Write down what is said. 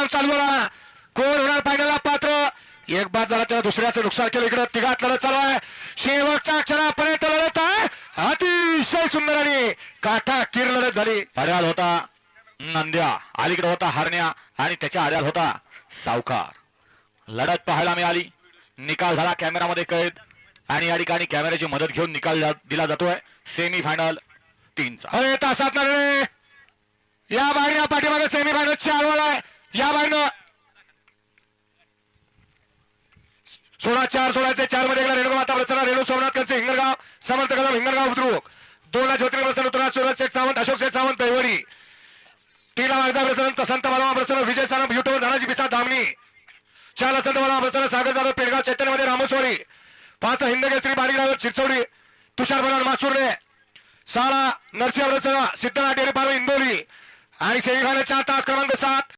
Round चालू झाला. कोण होणार फायनलला पात्र. एक बाद झाला त्याला दुसऱ्याचं नुकसान केलं. इकडे तिघात लढत चालू आहे. शेवटच्या क्षणापर्यंत लढत आहे. अतिशय सुंदर आणि काठाकीर लढत झाली. आड्याल होता नंद्या, अलीकडे होता हरण्या आणि त्याच्या आड्याल होता सावकार. लढत पाहायला मिळाली. निकाल झाला कॅमेरामध्ये कैद आणि या ठिकाणी कॅमेऱ्याची मदत घेऊन निकाल दिला जातोय सेमी फायनल 3चा. अरे तासात नव्हे या बाईने पाठीमागे सेमी फायनलची आळवळ आहे. या बाईनं 16-4 मध्ये रेणुका माता प्रसन्न रेणू सोमनाथ कंचे हिंगणगाव समर्थ कदम हिंगणगाव बुद्रुक. 2 ज्योतिर्लिंग प्रसन्न उत्तरा सूरज शेठ सावंत अशोक शेठ सावंत दैवरी. 3 वाघजा प्रसन्न संत बाळामा प्रसन्न विजय सानप युट्यूब धनाजी पिसा धामणी. 4 संत बाळामा प्रसन्न सागर जाधव पेडगाव चैतन्यमध्ये रामस्वारी. 5 हिंदकेसरी बारीगाव चिरचौडी तुषार बलान मासुर्ले. 6 नरसिंह प्रसन्न सिद्धनाथ डेअरी पार्ले इंदोरी आणि सेमीफायनलच्या तास क्रमांक 7